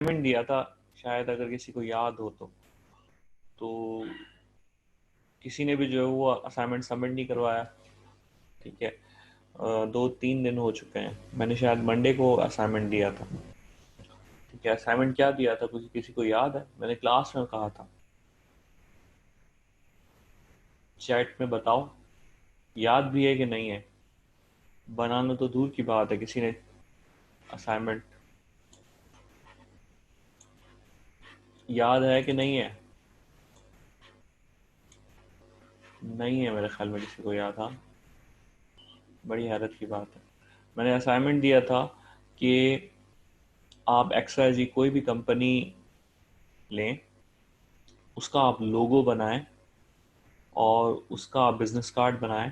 Assignment दिया था, शायद अगर किसी को याद हो तो किसी ने भी जो है वो असाइनमेंट सबमिट नहीं करवाया। ठीक है, 2-3 दिन हो चुके हैं। मैंने शायद मंडे को असाइनमेंट दिया था। ठीक है, असाइनमेंट क्या दिया था किसी को याद है? मैंने क्लास में कहा था, चैट में बताओ, याद भी है कि नहीं है? बनाना तो दूर की बात है, किसी ने असाइनमेंट याद है कि नहीं है? नहीं है, मेरे ख्याल में किसी को याद था। बड़ी हैरत की बात है। मैंने असाइनमेंट दिया था कि आप XYZ कोई भी कंपनी लें, उसका आप लोगो बनाएं और उसका आप बिजनेस कार्ड बनाएं।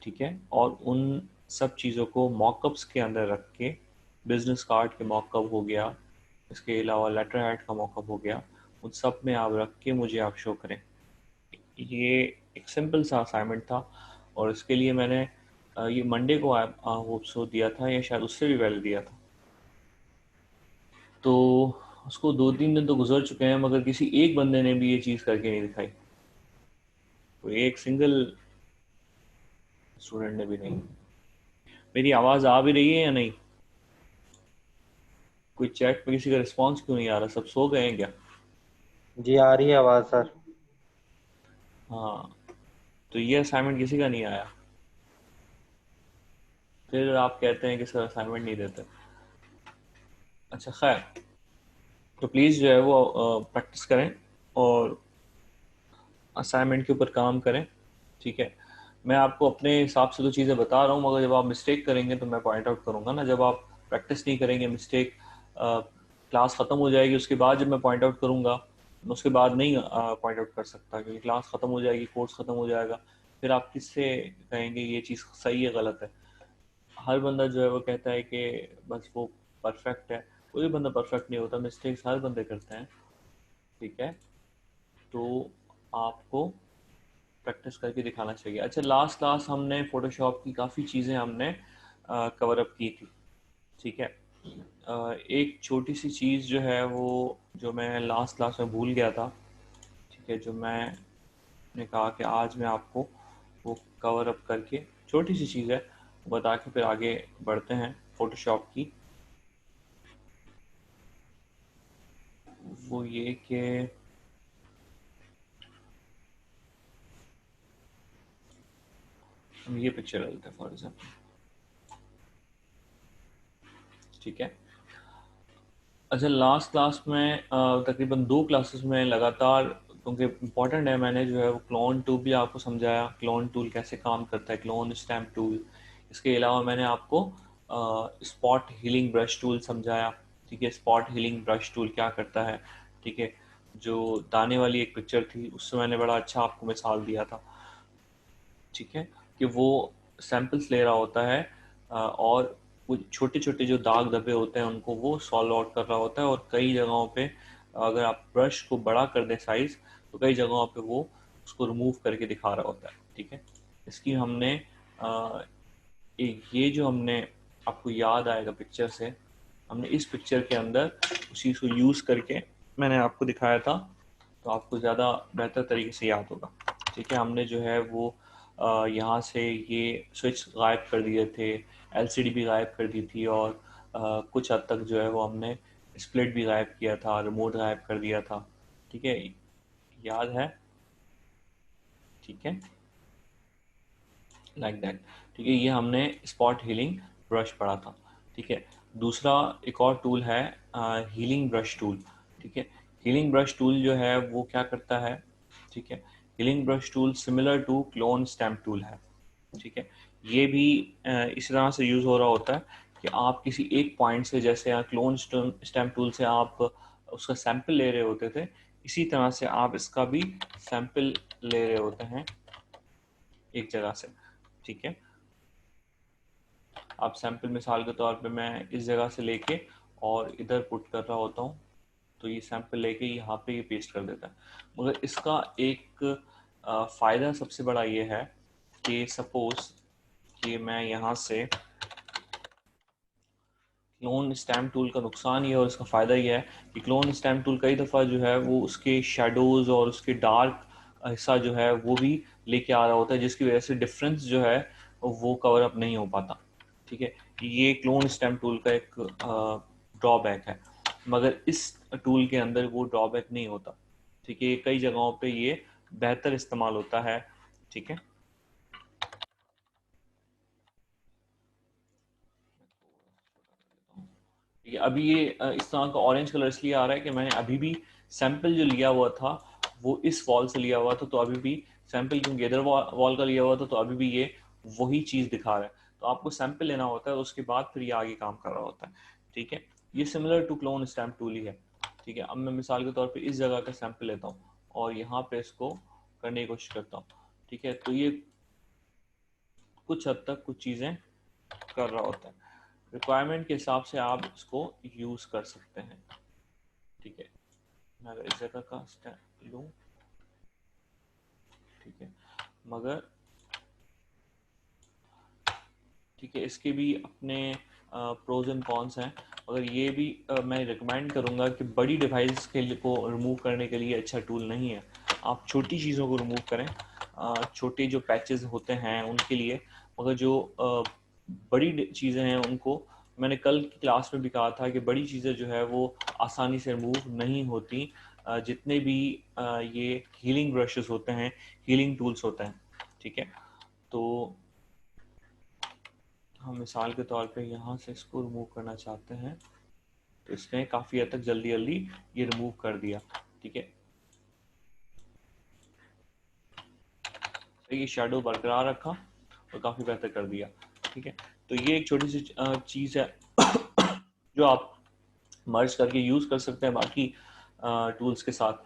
ठीक है, और उन सब चीज़ों को मॉकअप्स के अंदर रख के, बिजनेस कार्ड के मॉकअप हो गया, इसके अलावा लेटर हेड का मॉकअप हो गया, उन सब में आप रख के मुझे आप शो करें। ये एक सिंपल सा असाइनमेंट था और इसके लिए मैंने ये मंडे को होप सो दिया था, या शायद उससे भी पहले दिया था। तो उसको 2-3 दिन तो गुजर चुके हैं, मगर किसी एक बंदे ने भी ये चीज़ करके नहीं दिखाई। कोई एक सिंगल स्टूडेंट ने भी नहीं। मेरी आवाज़ आ भी रही है या नहीं? कोई चैट पे किसी का रिस्पांस क्यों नहीं आ रहा? सब सो गए हैं क्या? जी आ रही है आवाज सर। हाँ, तो ये असाइनमेंट किसी का नहीं आया। फिर आप कहते हैं कि सर असाइनमेंट नहीं देते। अच्छा खैर, तो प्लीज़ जो है वो प्रैक्टिस करें और असाइनमेंट के ऊपर काम करें। ठीक है, मैं आपको अपने हिसाब से तो चीज़ें बता रहा हूँ, मगर जब आप मिस्टेक करेंगे तो मैं पॉइंट आउट करूँगा ना। जब आप प्रैक्टिस नहीं करेंगे, मिस्टेक क्लास ख़त्म हो जाएगी, उसके बाद जब मैं पॉइंट आउट करूँगा, मैं उसके बाद नहीं पॉइंट आउट कर सकता, क्योंकि क्लास ख़त्म हो जाएगी, कोर्स ख़त्म हो जाएगा। फिर आप किससे कहेंगे ये चीज़ सही है गलत है? हर बंदा जो है वो कहता है कि बस वो परफेक्ट है। कोई भी बंदा परफेक्ट नहीं होता, मिस्टेक्स हर बंदे करते हैं। ठीक है, तो आपको प्रैक्टिस करके दिखाना चाहिए। अच्छा, लास्ट क्लास हमने फोटोशॉप की काफ़ी चीज़ें हमने कवर अप की थी। ठीक है, एक छोटी सी चीज़ जो है वो, जो मैं लास्ट क्लास में भूल गया था। ठीक है, जो मैंने कहा कि आज मैं आपको वो कवर अप करके, छोटी सी चीज़ है, वो बता के फिर आगे बढ़ते हैं फोटोशॉप की। वो ये कि हम ये पिक्चर ले लेते हैं फॉर एग्जाम्पल। ठीक है, अच्छा, लास्ट क्लास में तकरीबन 2 क्लासेस में लगातार, क्योंकि इम्पॉर्टेंट है, मैंने जो है वो क्लोन टूल भी आपको समझाया, क्लोन टूल कैसे काम करता है, क्लोन स्टैम्प टूल। इसके अलावा मैंने आपको स्पॉट हीलिंग ब्रश टूल समझाया। ठीक है, स्पॉट हीलिंग ब्रश टूल क्या करता है? ठीक है, जो दाने वाली एक पिक्चर थी उससे मैंने बड़ा अच्छा आपको मिसाल दिया था। ठीक है, कि वो सैंपल्स ले रहा होता है और वो छोटे छोटे जो दाग धब्बे होते हैं उनको वो सॉल्व आउट कर रहा होता है, और कई जगहों पे अगर आप ब्रश को बड़ा कर दें साइज, तो कई जगहों पे वो उसको रिमूव करके दिखा रहा होता है। ठीक है, इसकी हमने अ, ये जो हमने, आपको याद आएगा पिक्चर से, हमने इस पिक्चर के अंदर उस चीज़ को यूज़ करके मैंने आपको दिखाया था, तो आपको ज़्यादा बेहतर तरीके से याद होगा। ठीक है, हमने जो है वो यहाँ से ये स्विच गायब कर दिए थे, LCD भी गायब कर दी थी, और कुछ हद तक जो है वो हमने स्प्लिट भी गायब किया था, रिमोट गायब कर दिया था। ठीक है, याद है? ठीक है, लाइक दैट। ठीक है, ये हमने स्पॉट हीलिंग ब्रश पढ़ा था। ठीक है, दूसरा एक और टूल है हीलिंग ब्रश टूल। ठीक है, हीलिंग ब्रश टूल जो है वो क्या करता है? ठीक है, healing brush tool similar to clone stamp tool है। ठीक है, ये भी इस तरह से यूज़ हो रहा होता है कि आप किसी एक पॉइंट से, जैसे क्लोन स्टैम्प टूल से आप उसका सैंपल ले रहे होते थे, इसी तरह से आप इसका भी सैंपल ले रहे होते हैं एक जगह से। ठीक है, आप सैंपल मिसाल के तौर पे मैं इस जगह से लेके और इधर पुट कर रहा होता हूँ, तो ये सैंपल लेके यहाँ पे ये पेस्ट कर देता है। मगर इसका एक फ़ायदा सबसे बड़ा ये है कि सपोज़ कि मैं यहाँ से क्लोन स्टैम्प टूल का नुकसान ये है और इसका फ़ायदा ये है कि क्लोन स्टैम्प टूल कई दफ़ा जो है वो उसके शेडोज़ और उसके डार्क हिस्सा जो है वो भी लेके आ रहा होता है, जिसकी वजह से डिफरेंस जो है वो कवर अप नहीं हो पाता। ठीक है, ये क्लोन स्टैम्प टूल का एक ड्रॉबैक है, मगर इस टूल के अंदर वो ड्रॉबैक नहीं होता। ठीक है, कई जगहों पे ये बेहतर इस्तेमाल होता है। ठीक है, ये अभी ये इस तरह का ऑरेंज कलर इसलिए आ रहा है कि मैंने अभी भी सैंपल जो लिया हुआ था वो इस वॉल से लिया हुआ था, तो अभी भी सैंपल क्योंकि इधर वॉल का लिया हुआ था तो अभी भी ये वही चीज़ दिखा रहा है। तो आपको सैंपल लेना होता है, उसके बाद फिर ये आगे काम कर रहा होता है। ठीक है, ये similar to clone stamp tool ही है। ठीक है, अब मैं मिसाल के तौर पर इस जगह का सैंपल लेता हूँ और यहाँ पे इसको करने की कोशिश करता हूँ। ठीक है, तो ये कुछ हद तक कुछ चीज़ें कर रहा होता है। रिक्वायरमेंट के हिसाब से आप इसको यूज़ कर सकते हैं। ठीक है, मैं अगर इस जगह का स्टैंड लूँ, ठीक है, मगर ठीक है इसके भी अपने प्रोज एंड कॉन्स हैं। मगर ये भी मैं रिकमेंड करूँगा कि बड़ी डिवाइस के लिए को रिमूव करने के लिए अच्छा टूल नहीं है। आप छोटी चीज़ों को रिमूव करें, छोटे जो पैचेस होते हैं उनके लिए। मगर जो बड़ी चीज़ें हैं उनको, मैंने कल की क्लास में भी कहा था कि बड़ी चीज़ें जो है वो आसानी से रिमूव नहीं होती। जितने भी ये हीलिंग ब्रशेस होते हैं, हीलिंग टूल्स होते हैं, ठीक है, तो हम मिसाल के तौर पे यहाँ से इसको रिमूव करना चाहते हैं तो इसने काफ़ी हद तक जल्दी जल्दी ये रिमूव कर दिया। ठीक है, तो ये शेडो बरकरार रखा और काफ़ी बेहतर कर दिया। ठीक है, तो ये एक छोटी सी चीज़ है जो आप मर्ज करके यूज़ कर सकते हैं बाकी टूल्स के साथ।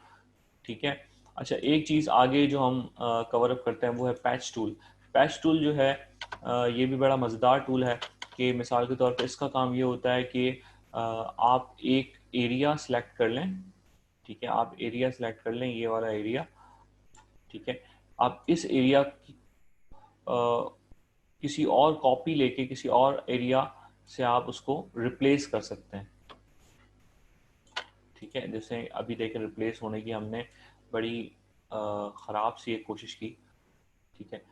ठीक है, अच्छा एक चीज़ आगे जो हम कवर अप करते हैं वो है पैच टूल। पैच टूल जो है ये भी बड़ा मज़ेदार टूल है कि मिसाल के तौर पे इसका काम ये होता है कि आप एक एरिया सेलेक्ट कर लें। ठीक है, आप एरिया सेलेक्ट कर लें, ये वाला एरिया। ठीक है, आप इस एरिया की किसी और कॉपी लेके किसी और एरिया से आप उसको रिप्लेस कर सकते हैं। ठीक है, जैसे अभी देखें रिप्लेस होने की हमने बड़ी ख़राब सी एक कोशिश की। ठीक है,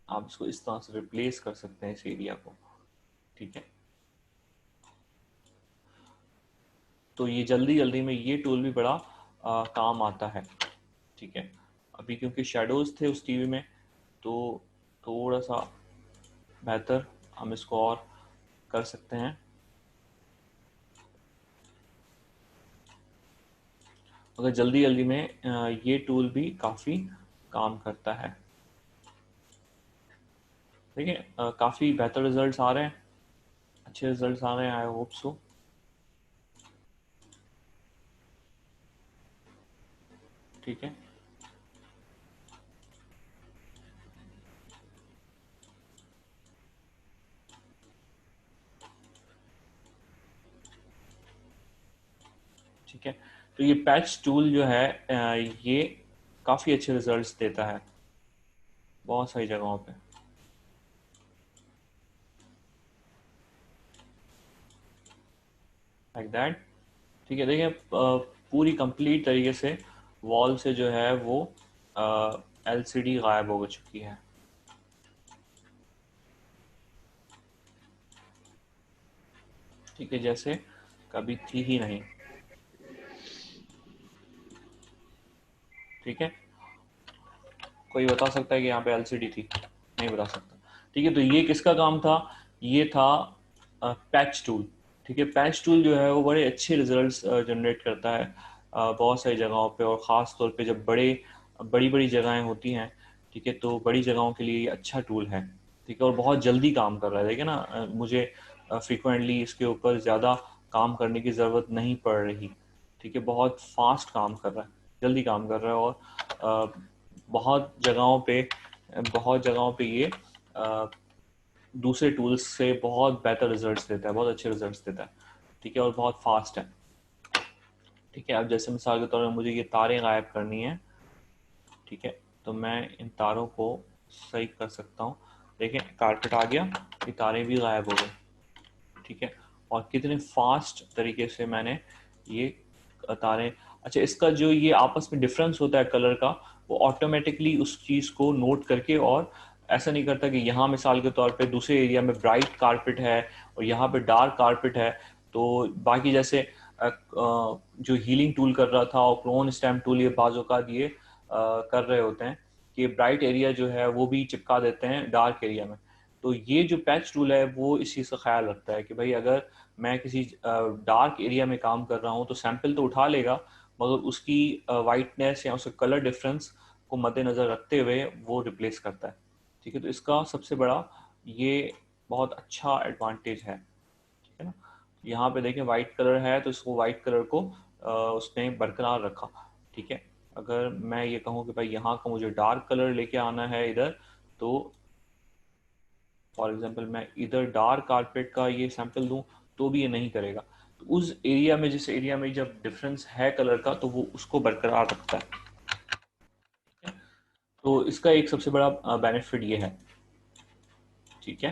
आप इसको इस तरह से रिप्लेस कर सकते हैं इस एरिया को। ठीक है, तो ये जल्दी जल्दी में ये टूल भी बड़ा काम आता है। ठीक है, अभी क्योंकि शेडोज थे उस टीवी में तो थोड़ा सा बेहतर हम इसको और कर सकते हैं। मगर जल्दी जल्दी में ये टूल भी काफ़ी काम करता है। ठीक है, काफ़ी बेहतर रिजल्ट्स आ रहे हैं, अच्छे रिजल्ट्स आ रहे हैं, आई होप सो। ठीक है, ठीक है, तो ये पैच टूल जो है ये काफ़ी अच्छे रिजल्ट्स देता है बहुत सारी जगहों पे, लाइक दैट। ठीक है, देखिए पूरी कंप्लीट तरीके से वॉल से जो है वो एलसीडी गायब हो चुकी है। ठीक है, जैसे कभी थी ही नहीं। ठीक है, कोई बता सकता है कि यहाँ पे एलसीडी थी? नहीं बता सकता। ठीक है, तो ये किसका काम था? ये था पैच टूल। ठीक है, पैच टूल जो है वो बड़े अच्छे रिजल्ट्स जनरेट करता है बहुत सारी जगहों पे, और ख़ास तौर पे जब बड़ी बड़ी जगहें होती हैं। ठीक है, तो बड़ी जगहों के लिए ये अच्छा टूल है। ठीक है, और बहुत जल्दी काम कर रहा है। देखिए ना, मुझे फ्रिक्वेंटली इसके ऊपर ज़्यादा काम करने की ज़रूरत नहीं पड़ रही। ठीक है, बहुत फास्ट काम कर रहा है, जल्दी काम कर रहा है, और अ, बहुत जगहों पे ये अ, दूसरे टूल्स से बहुत बेहतर रिजल्ट्स देता है, बहुत अच्छे रिजल्ट्स देता है। ठीक है, और बहुत फास्ट है। ठीक है, अब जैसे मिसाल के तौर पर मुझे ये तारें गायब करनी है। ठीक है, तो मैं इन तारों को सही कर सकता हूँ। देखें कारपेट आ गया, ये तारें भी गायब हो गई। ठीक है, और कितने फास्ट तरीके से मैंने ये तारे। अच्छा, इसका जो ये आपस में डिफरेंस होता है कलर का, वो ऑटोमेटिकली उस चीज़ को नोट करके, और ऐसा नहीं करता कि यहाँ मिसाल के तौर पे दूसरे एरिया में ब्राइट कारपेट है और यहाँ पे डार्क कारपेट है, तो बाकी जैसे जो हीलिंग टूल कर रहा था और क्लोन स्टैम्प टूल ये बाजों का ये कर रहे होते हैं कि ब्राइट एरिया जो है वो भी चिपका देते हैं डार्क एरिया में। तो ये जो पैच टूल है वो इस चीज़ का ख्याल रखता है कि भाई अगर मैं किसी डार्क एरिया में काम कर रहा हूँ तो सैंपल तो उठा लेगा, मगर उसकी वाइटनेस या उसका कलर डिफरेंस को मद्देनज़र रखते हुए वो रिप्लेस करता है। ठीक है, तो इसका सबसे बड़ा ये बहुत अच्छा एडवांटेज है। ठीक है ना, यहाँ पे देखें वाइट कलर है तो इसको वाइट कलर को उसने बरकरार रखा। ठीक है, अगर मैं ये कहूँ कि भाई यहाँ का मुझे डार्क कलर लेके आना है इधर, तो फॉर एग्जांपल मैं इधर डार्क कारपेट का ये सैंपल दूं तो भी ये नहीं करेगा। तो उस एरिया में, जिस एरिया में जब डिफरेंस है कलर का, तो वो उसको बरकरार रखता है। तो इसका एक सबसे बड़ा बेनिफिट ये है। ठीक है,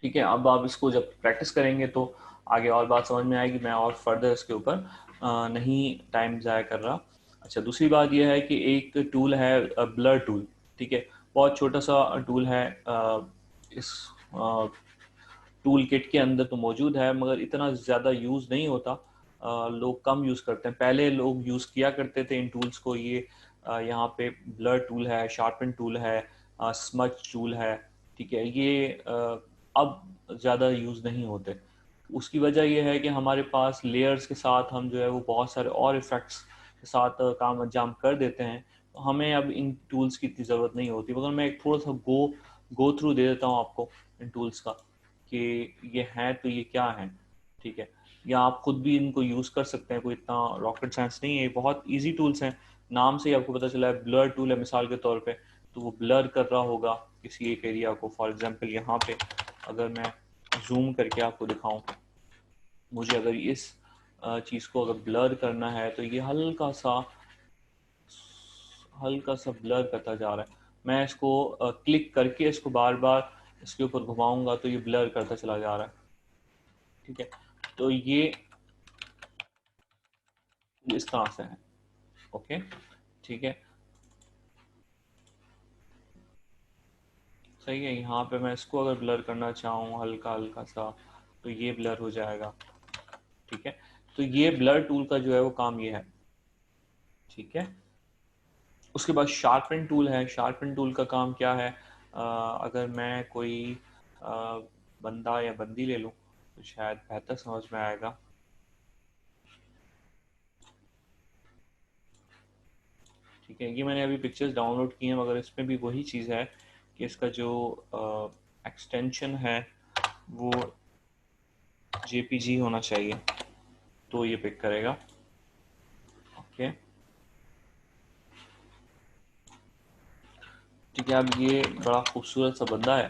ठीक है, अब आप इसको जब प्रैक्टिस करेंगे तो आगे और बात समझ में आएगी। मैं और फर्दर इसके ऊपर नहीं टाइम ज़ाया कर रहा। अच्छा, दूसरी बात यह है कि एक टूल है ब्लर टूल। ठीक है, बहुत छोटा सा टूल है, इस टूल किट के अंदर तो मौजूद है मगर इतना ज़्यादा यूज़ नहीं होता। लोग कम यूज़ करते हैं, पहले लोग यूज़ किया करते थे इन टूल्स को। ये यहाँ पे ब्लर टूल है, शार्पन टूल है, स्मच टूल है। ठीक है, ये अब ज़्यादा यूज़ नहीं होते। उसकी वजह यह है कि हमारे पास लेयर्स के साथ हम जो है वो बहुत सारे और इफ़ेक्ट्स के साथ काम अंजाम कर देते हैं, तो हमें अब इन टूल्स की इतनी ज़रूरत नहीं होती। मगर मैं एक थोड़ा सा गो थ्रू दे देता हूँ आपको इन टूल्स का कि ये हैं तो ये क्या हैं। ठीक है, या आप खुद भी इनको यूज़ कर सकते हैं, कोई इतना रॉकेट साइंस नहीं है, बहुत इजी टूल्स हैं। नाम से ही आपको पता चला है ब्लर टूल है मिसाल के तौर पे, तो वो ब्लर कर रहा होगा किसी एक एरिया को। फॉर एग्जांपल यहाँ पे अगर मैं जूम करके आपको दिखाऊं, मुझे अगर इस चीज़ को अगर ब्लर करना है तो ये हल्का सा ब्लर करता जा रहा है। मैं इसको क्लिक करके इसको बार बार इसके ऊपर घुमाऊंगा तो ये ब्लर करता चला जा रहा है। ठीक है, तो ये इस तरह से है। ओके, ठीक है, सही है। यहाँ पे मैं इसको अगर ब्लर करना चाहूँ हल्का हल्का सा, तो ये ब्लर हो जाएगा। ठीक है, तो ये ब्लर टूल का जो है वो काम ये है। ठीक है, उसके बाद शार्पन टूल है। शार्पन टूल का काम क्या है, अगर मैं कोई अ, बंदा या बंदी ले लूँ तो शायद बेहतर समझ में आएगा। ठीक है, ये मैंने अभी पिक्चर्स डाउनलोड की हैं मगर इसमें भी वही चीज़ है कि इसका जो एक्सटेंशन है वो जेपीजी होना चाहिए, तो ये पिक करेगा। ओके, ठीक है, अब ये बड़ा खूबसूरत सा बंदा है।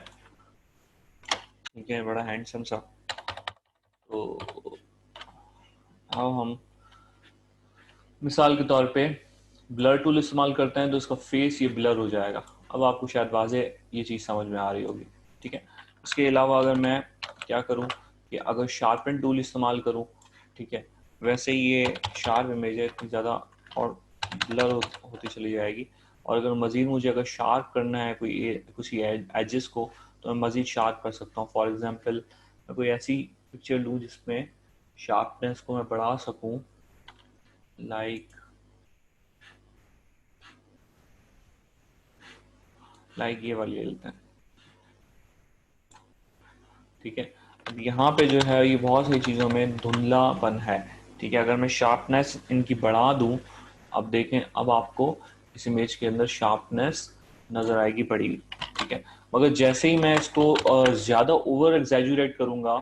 ठीक है, बड़ा हैंडसम सा। तो अब हम मिसाल के तौर पे ब्लर टूल इस्तेमाल करते हैं तो इसका फेस ये ब्लर हो जाएगा। अब आपको शायद वाजे ये चीज़ समझ में आ रही होगी। ठीक है, उसके अलावा अगर मैं क्या करूं कि अगर शार्पन टूल इस्तेमाल करूं, ठीक है, वैसे ही ये शार्प इमेज है इतनी ज़्यादा और ब्लर होती चली जाएगी। और अगर मज़ीद मुझे अगर शार्प करना है किसी एजेस को, तो मैं मज़ीद शार्प कर सकता हूँ। फॉर एग्ज़ाम्पल मैं कोई ऐसी पिक्चर लूँ जिसमें शार्पनेस को मैं बढ़ा सकूँ, लाइक ये वाली ले लेते हैं। ठीक है, अब यहाँ पे जो है ये बहुत सारी चीज़ों में धुंधलापन है। ठीक है, अगर मैं शार्पनेस इनकी बढ़ा दूँ, अब देखें, अब आपको इस इमेज के अंदर शार्पनेस नज़र आएगी बढ़ी हुई। ठीक है, मगर जैसे ही मैं इसको ज़्यादा ओवर एग्जैजुरेट करूँगा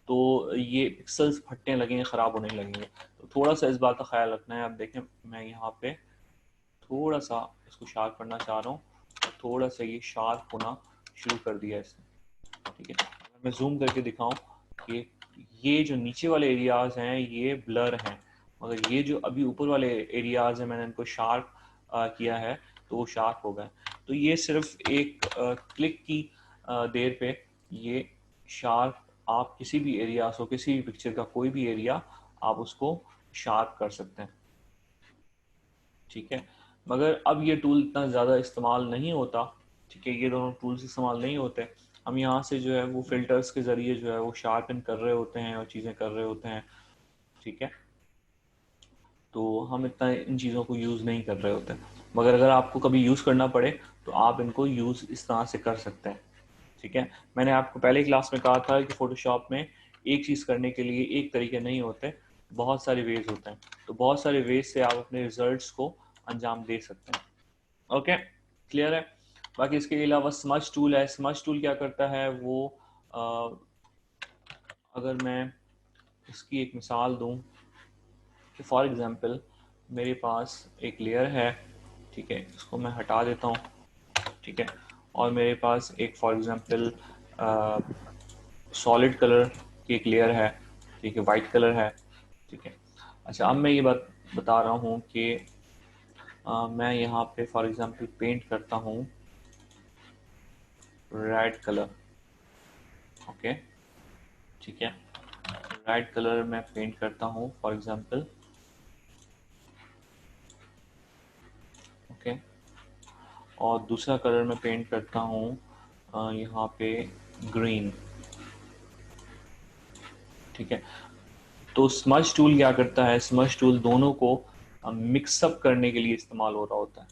तो ये पिक्सल्स फटने लगेंगे, ख़राब होने लगेंगे। तो थोड़ा सा इस बात का ख्याल रखना है। अब देखें, मैं यहाँ पे थोड़ा सा इसको शार्प करना चाह रहा हूँ, थोड़ा सा ये शार्प होना शुरू कर दिया इसने। ठीक है, अगर मैं जूम करके दिखाऊं कि ये जो नीचे वाले एरियाज हैं ये ब्लर हैं, मगर ये जो अभी ऊपर वाले एरियाज हैं मैंने इनको शार्प किया है तो वो शार्प हो गए। तो ये सिर्फ एक क्लिक की देर पे ये शार्प आप किसी भी एरिया सो किसी भी पिक्चर का कोई भी एरिया आप उसको शार्प कर सकते हैं, ठीक है। मगर अब ये टूल इतना ज़्यादा इस्तेमाल नहीं होता, ठीक है, ये दोनों टूल्स इस्तेमाल नहीं होते। हम यहाँ से जो है वो फिल्टर्स के ज़रिए जो है वो शार्पन कर रहे होते हैं और चीज़ें कर रहे होते हैं, ठीक है। तो हम इतना इन चीज़ों को यूज़ नहीं कर रहे होते, मगर अगर आपको कभी यूज़ करना पड़े तो आप इनको यूज़ इस तरह से कर सकते हैं, ठीक है। मैंने आपको पहले क्लास में कहा था कि फ़ोटोशॉप में एक चीज़ करने के लिए एक तरीके नहीं होते, बहुत सारे वेज होते हैं। तो बहुत सारे वेज से आप अपने रिजल्ट्स को अंजाम दे सकते हैं। ओके, क्लियर है। बाकी इसके अलावा स्मच टूल है। स्मच टूल क्या करता है वो, अ, अगर मैं इसकी एक मिसाल दूं कि फॉर एग्जांपल मेरे पास एक लेयर है, ठीक है, इसको मैं हटा देता हूँ, ठीक है, और मेरे पास एक फॉर एग्जांपल सॉलिड कलर की एक लेयर है, ठीक है, वाइट कलर है, ठीक है। अच्छा, अब मैं ये बात बता रहा हूँ कि मैं यहाँ पे फॉर एग्जांपल पेंट करता हूँ रेड कलर, ओके, ठीक है। रेड कलर मैं पेंट करता हूँ फॉर एग्जांपल, ओके, और दूसरा कलर मैं पेंट करता हूँ यहाँ पे ग्रीन, ठीक है। तो स्मज टूल क्या करता है, स्मज टूल दोनों को मिक्सअप करने के लिए इस्तेमाल हो रहा होता है,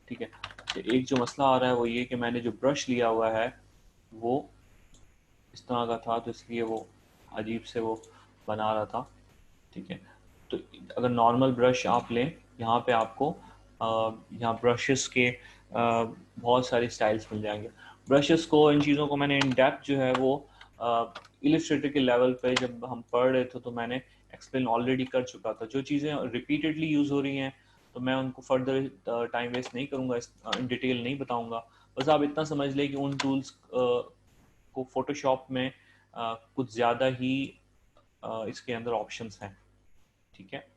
ठीक है। तो एक जो मसला आ रहा है वो ये कि मैंने जो ब्रश लिया हुआ है वो इस तरह का था, तो इसलिए वो अजीब से वो बना रहा था, ठीक है। तो अगर नॉर्मल ब्रश आप लें, यहाँ पे आपको यहाँ ब्रशेस के बहुत सारे स्टाइल्स मिल जाएंगे। ब्रशेस को, इन चीज़ों को मैंने इन डेप्थ जो है वो इलिस्ट्रेटर के लेवल पे जब हम पढ़ रहे थे तो मैंने एक्सप्लेन ऑलरेडी कर चुका था। जो चीज़ें रिपीटेडली यूज़ हो रही हैं तो मैं उनको फर्दर टाइम वेस्ट नहीं करूँगा, इन डिटेल नहीं बताऊँगा। बस आप इतना समझ लें कि उन टूल्स को फोटोशॉप में कुछ ज़्यादा ही इसके अंदर ऑप्शंस हैं, ठीक है।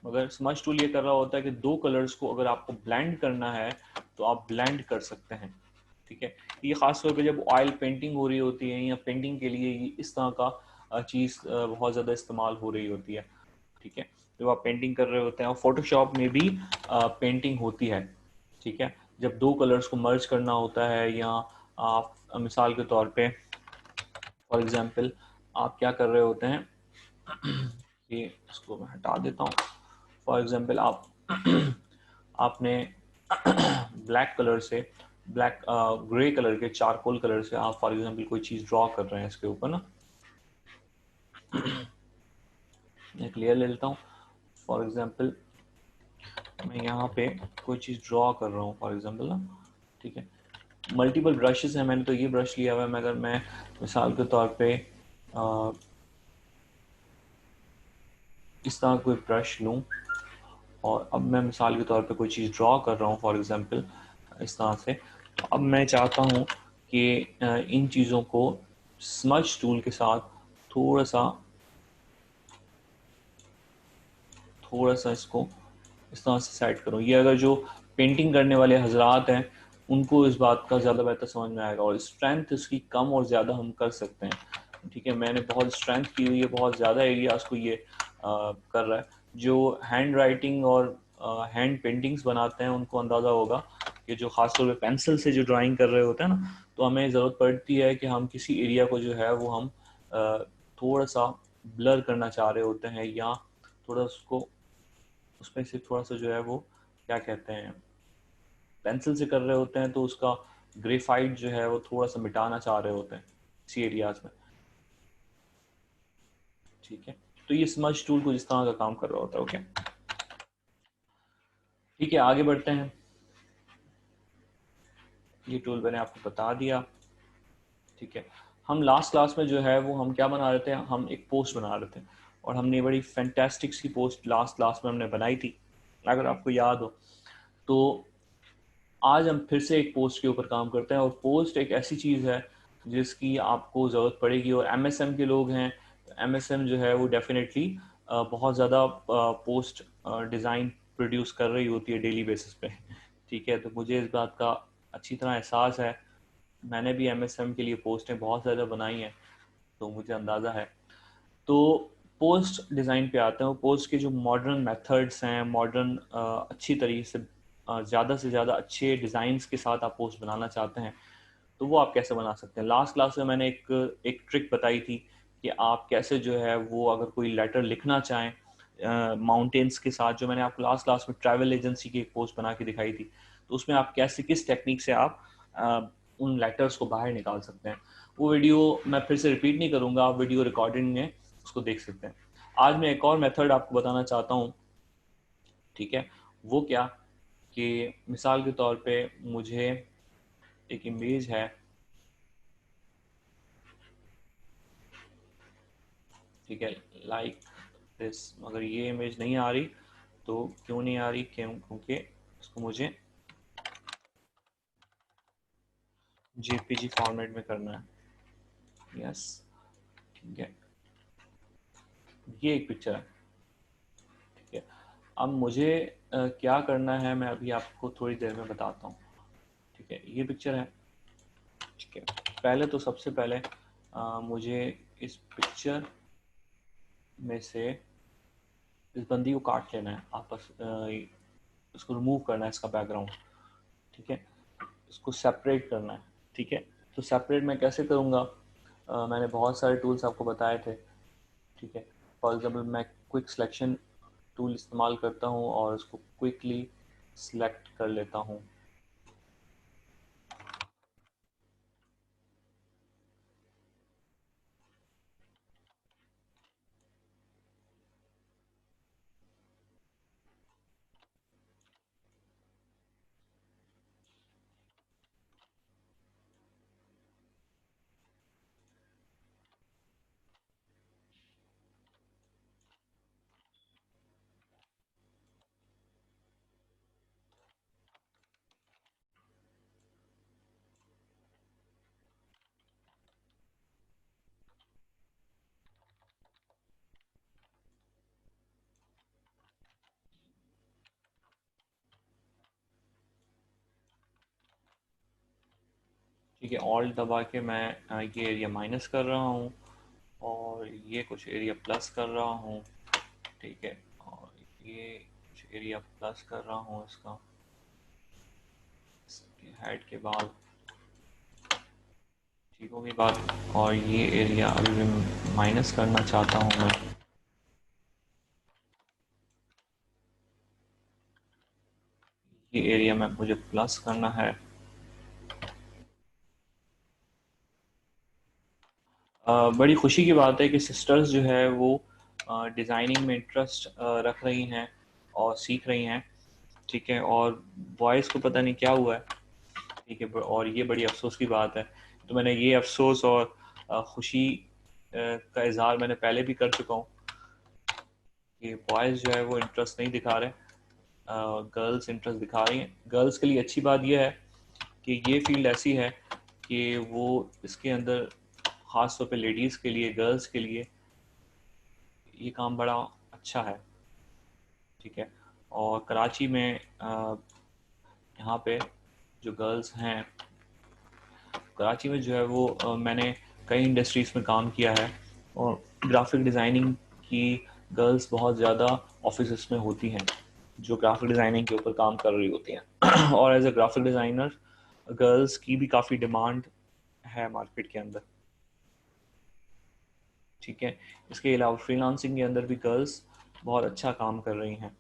मगर स्मच टूल ये कर रहा होता है कि दो कलर्स को अगर आपको ब्लेंड करना है तो आप ब्लेंड कर सकते हैं, ठीक है। ये खास तौर पे जब ऑयल पेंटिंग हो रही होती है या पेंटिंग के लिए ये इस तरह का चीज़ बहुत ज़्यादा इस्तेमाल हो रही होती है, ठीक है। जब आप पेंटिंग कर रहे होते हैं और फोटोशॉप में भी पेंटिंग होती है, ठीक है। जब दो कलर्स को मर्ज करना होता है या आप मिसाल के तौर पे फॉर एग्जांपल आप क्या कर रहे होते हैं कि इसको मैं हटा देता हूँ। फॉर एग्जांपल आप आपने ब्लैक कलर से ब्लैक ग्रे कलर के चारकोल कलर से आप फॉर एग्जांपल कोई चीज़ ड्रॉ कर रहे हैं इसके ऊपर ना, एक लेयर ले लेता हूँ। फॉर एग्जांपल मैं यहाँ पे कोई चीज़ ड्रॉ कर रहा हूँ फॉर एग्जांपल ना, ठीक है। मल्टीपल ब्रशेस हैं, मैंने तो ये ब्रश लिया हुआ है, मगर मैं मिसाल के तौर पे इस तरह कोई ब्रश लूँ और अब मैं मिसाल के तौर पे कोई चीज़ ड्रॉ कर रहा हूँ फॉर एग्जांपल इस तरह से। तो अब मैं चाहता हूँ कि इन चीज़ों को स्मज टूल के साथ थोड़ा सा इसको इस तरह से सेट करूँ। ये अगर जो पेंटिंग करने वाले हजरात हैं उनको इस बात का ज़्यादा बेहतर समझ में आएगा, और स्ट्रेंथ इसकी कम और ज़्यादा हम कर सकते हैं, ठीक है। मैंने बहुत स्ट्रेंथ की हुई है, बहुत ज़्यादा एरियाज को ये कर रहा है। जो हैंड राइटिंग और हैंड पेंटिंग्स बनाते हैं उनको अंदाज़ा होगा कि जो ख़ासतौर पे पेंसिल से जो ड्राइंग कर रहे होते हैं ना, तो हमें ज़रूरत पड़ती है कि हम किसी एरिया को जो है वो हम थोड़ा सा ब्लर करना चाह रहे होते हैं, या थोड़ा उसको उसमें से थोड़ा सा जो है वो क्या कहते हैं पेंसिल से कर रहे होते हैं, तो उसका ग्रेफाइट जो है वो थोड़ा सा मिटाना चाह रहे होते हैं इसी एरियाज में, ठीक है। तो ये स्मज टूल कुछ इस तरह का काम कर रहा होता है, ओके। ठीक है, आगे बढ़ते हैं। ये टूल मैंने आपको बता दिया, ठीक है। हम लास्ट क्लास में जो है वो हम क्या बना रहे थे, हम एक पोस्ट बना रहे थे, और हमने बड़ी फैंटास्टिक सी पोस्ट लास्ट क्लास में हमने बनाई थी, अगर आपको याद हो। तो आज हम फिर से एक पोस्ट के ऊपर काम करते हैं, और पोस्ट एक ऐसी चीज़ है जिसकी आपको ज़रूरत पड़ेगी, और एमएसएम के लोग हैं तो एमएसएम जो है वो डेफिनेटली बहुत ज़्यादा पोस्ट डिज़ाइन प्रोड्यूस कर रही होती है डेली बेसिस पे, ठीक है। तो मुझे इस बात का अच्छी तरह एहसास है, मैंने भी एमएसएम के लिए पोस्टें बहुत ज़्यादा बनाई हैं, तो मुझे अंदाज़ा है। तो पोस्ट डिज़ाइन पे आते हैं। पोस्ट के जो मॉडर्न मेथड्स हैं, मॉडर्न अच्छी तरीके से ज़्यादा अच्छे डिज़ाइंस के साथ आप पोस्ट बनाना चाहते हैं, तो वो आप कैसे बना सकते हैं। लास्ट क्लास में मैंने एक ट्रिक बताई थी कि आप कैसे जो है वो अगर कोई लेटर लिखना चाहें माउंटेन्स के साथ, जो मैंने आपको लास्ट क्लास में ट्रैवल एजेंसी की एक पोस्ट बना के दिखाई थी, तो उसमें आप कैसे किस टेक्निक से आप उन लेटर्स को बाहर निकाल सकते हैं। वो वीडियो मैं फिर से रिपीट नहीं करूँगा, आप वीडियो रिकॉर्डिंग में उसको देख सकते हैं। आज मैं एक और मेथड आपको बताना चाहता हूँ, ठीक है। वो क्या कि मिसाल के तौर पे मुझे एक इमेज है, ठीक है, लाइक दिस, मगर ये इमेज नहीं आ रही। तो क्यों नहीं आ रही? क्योंकि इसको मुझे जेपीजी फॉर्मेट में करना है। यस, ठीक है, ये एक पिक्चर है, ठीक है। अब मुझे क्या करना है, मैं अभी आपको थोड़ी देर में बताता हूँ, ठीक है। ये पिक्चर है, ठीक है। पहले तो सबसे पहले मुझे इस पिक्चर में से इस बंदी को काट लेना है, आपस इसको रिमूव करना है, इसका बैकग्राउंड, ठीक है। इसको सेपरेट करना है, ठीक है। तो सेपरेट मैं कैसे करूँगा? मैंने बहुत सारे टूल्स आपको बताए थे, ठीक है। फॉर एग्जांपल मैं क्विक सिलेक्शन टूल इस्तेमाल करता हूँ और उसको क्विकली सिलेक्ट कर लेता हूँ। ठीक है, ऑल्ट दबा के मैं ये एरिया माइनस कर रहा हूँ और ये कुछ एरिया प्लस कर रहा हूँ, ठीक है। और ये कुछ एरिया प्लस कर रहा हूँ इसका, इसके हेड के बाद, ठीक होगी बात। और ये एरिया अभी भी माइनस करना चाहता हूँ मैं। ये एरिया में मुझे प्लस करना है। बड़ी खुशी की बात है कि सिस्टर्स जो है वो डिज़ाइनिंग में इंटरेस्ट रख रही हैं और सीख रही हैं, ठीक है। और बॉयज़ को पता नहीं क्या हुआ है, ठीक है। और ये बड़ी अफसोस की बात है। तो मैंने ये अफसोस और खुशी का इजहार मैंने पहले भी कर चुका हूँ कि बॉयज़ जो है वो इंटरेस्ट नहीं दिखा रहे, गर्ल्स इंटरेस्ट दिखा रही हैं। गर्ल्स के लिए अच्छी बात यह है कि ये फील्ड ऐसी है कि वो इसके अंदर ख़ास तौर पे लेडीज़ के लिए, गर्ल्स के लिए ये काम बड़ा अच्छा है, ठीक है। और कराची में यहाँ पे जो गर्ल्स हैं, कराची में जो है वो मैंने कई इंडस्ट्रीज़ में काम किया है और ग्राफिक डिज़ाइनिंग की गर्ल्स बहुत ज़्यादा ऑफिस में होती हैं जो ग्राफिक डिज़ाइनिंग के ऊपर काम कर रही होती हैं। और as a graphic designer girls की भी काफ़ी डिमांड है मार्केट के अंदर, ठीक है। इसके अलावा फ्रीलांसिंग के अंदर भी गर्ल्स बहुत अच्छा काम कर रही हैं।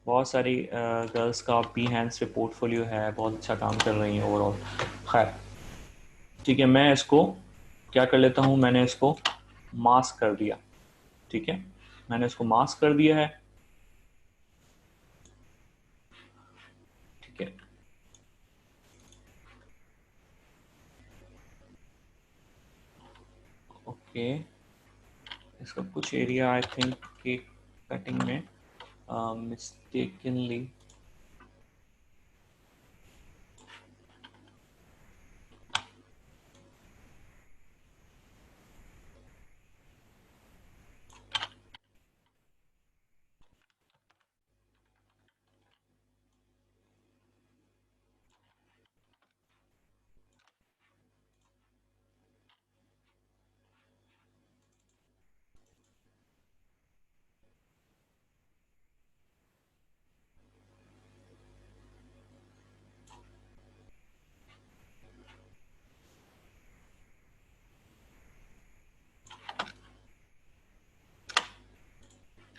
बहुत सारी गर्ल्स का बी हैंड्स पे पोर्टफोलियो है, बहुत अच्छा काम कर रही हैं ओवरऑल। खैर, ठीक है, मैं इसको क्या कर लेता हूँ, मैंने इसको मास्क कर दिया, ठीक है। मैंने इसको मास्क कर दिया है, ठीक है। ओके, इसका कुछ एरिया आई थिंक कि कटिंग में मिस्टेकनली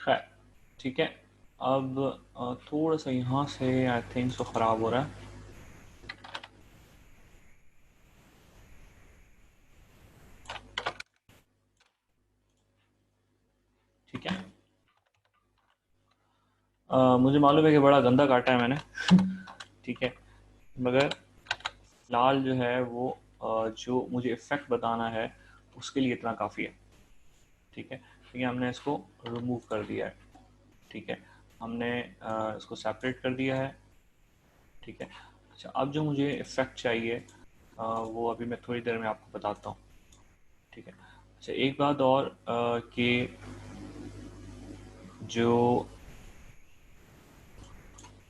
खैर ठीक है। अब थोड़ा सा यहाँ से आई थिंक सो ख़राब हो रहा है। ठीक है। मुझे मालूम है कि बड़ा गंदा काटा है मैंने ठीक है, मगर फिलहाल जो है वो जो मुझे इफ़ेक्ट बताना है उसके लिए इतना काफ़ी है। ठीक है, ठीक है, हमने इसको रिमूव कर दिया है। ठीक है, हमने इसको सेपरेट कर दिया है। ठीक है। अच्छा, अब जो मुझे इफ़ेक्ट चाहिए वो अभी मैं थोड़ी देर में आपको बताता हूँ। ठीक है। अच्छा, एक बात और कि जो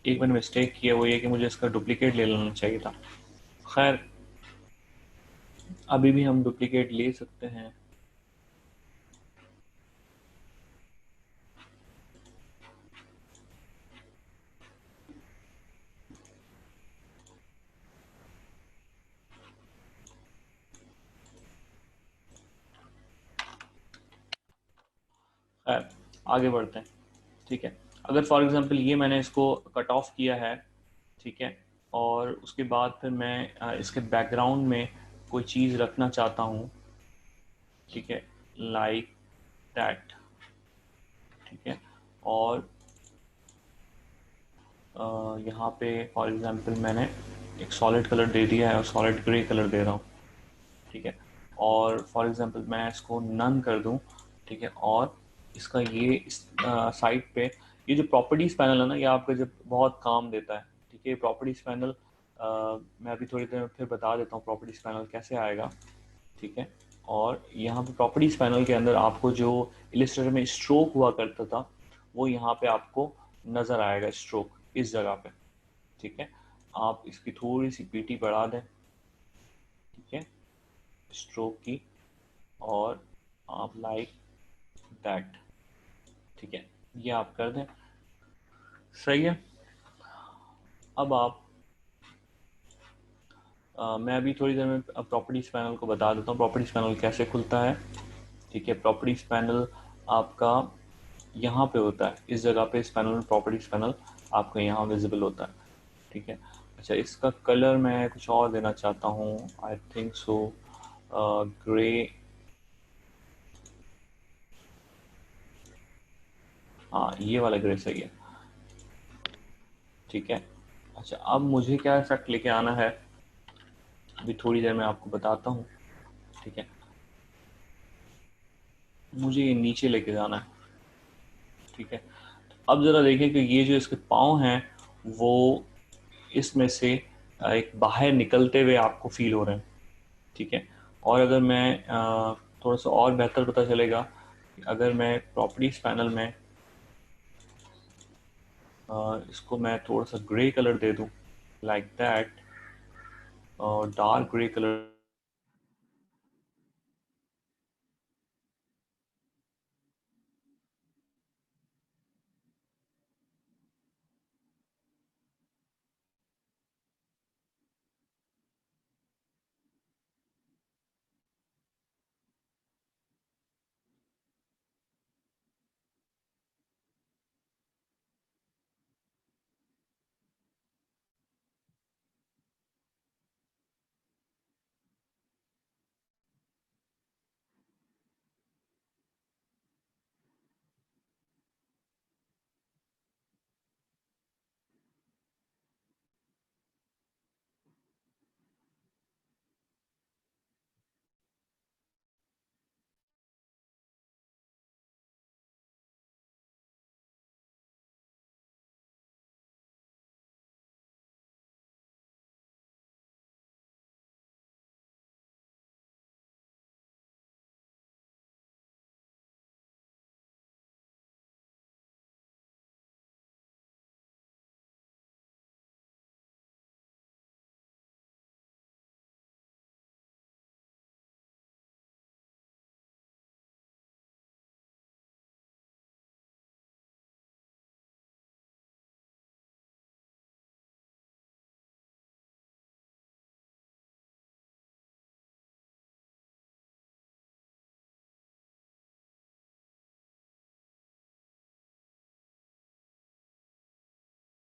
एक मैंने मिस्टेक की है वो ये कि मुझे इसका डुप्लीकेट ले लेना चाहिए था। खैर, अभी भी हम डुप्लीकेट ले सकते हैं। खैर, आगे बढ़ते हैं। ठीक है, अगर फॉर एग्जांपल ये मैंने इसको कट ऑफ किया है, ठीक है, और उसके बाद फिर मैं इसके बैकग्राउंड में कोई चीज़ रखना चाहता हूँ। ठीक है, लाइक दैट। ठीक है, और यहाँ पे फॉर एग्जांपल मैंने एक सॉलिड कलर दे दिया है और सॉलिड ग्रे कलर दे रहा हूँ। ठीक है, और फॉर एग्जांपल मैं इसको नन कर दूँ। ठीक है, और इसका ये इस साइड पे ये जो प्रॉपर्टीज़ पैनल है ना, ये आपका जब बहुत काम देता है। ठीक है, प्रॉपर्टीज़ पैनल मैं अभी थोड़ी देर में फिर बता देता हूँ प्रॉपर्टीज़ पैनल कैसे आएगा। ठीक है, और यहाँ पे प्रॉपर्टीज़ पैनल के अंदर आपको जो इलिस्ट्रेटर में स्ट्रोक हुआ करता था वो यहाँ पे आपको नज़र आएगा, स्ट्रोक इस जगह पे। ठीक है, आप इसकी थोड़ी सी पीटी बढ़ा दें। ठीक है, स्ट्रोक की, और आप लाइक दैट। ठीक है, ये आप कर दें। सही है। अब आप मैं अभी थोड़ी देर में प्रॉपर्टीज़ पैनल को बता देता हूँ प्रॉपर्टीज़ पैनल कैसे खुलता है। ठीक है, प्रॉपर्टीज़ पैनल आपका यहाँ पे होता है, इस जगह पे, इस पैनल में प्रॉपर्टीज़ पैनल आपको यहाँ विजिबल होता है। ठीक है। अच्छा, इसका कलर मैं कुछ और देना चाहता हूँ, आई थिंक सो ग्रे। हाँ, ये वाला ग्रे सही है। ठीक है। अच्छा, अब मुझे क्या इफेक्ट लेके आना है अभी थोड़ी देर में आपको बताता हूँ। ठीक है, मुझे ये नीचे लेके जाना है। ठीक है, अब ज़रा देखिए कि ये जो इसके पाँव हैं वो इसमें से एक बाहर निकलते हुए आपको फील हो रहे हैं। ठीक है, और अगर मैं थोड़ा सा और बेहतर पता चलेगा अगर मैं प्रॉपर्टीज़ पैनल में इसको मैं थोड़ा सा ग्रे कलर दे दूँ, लाइक दैट, और डार्क ग्रे कलर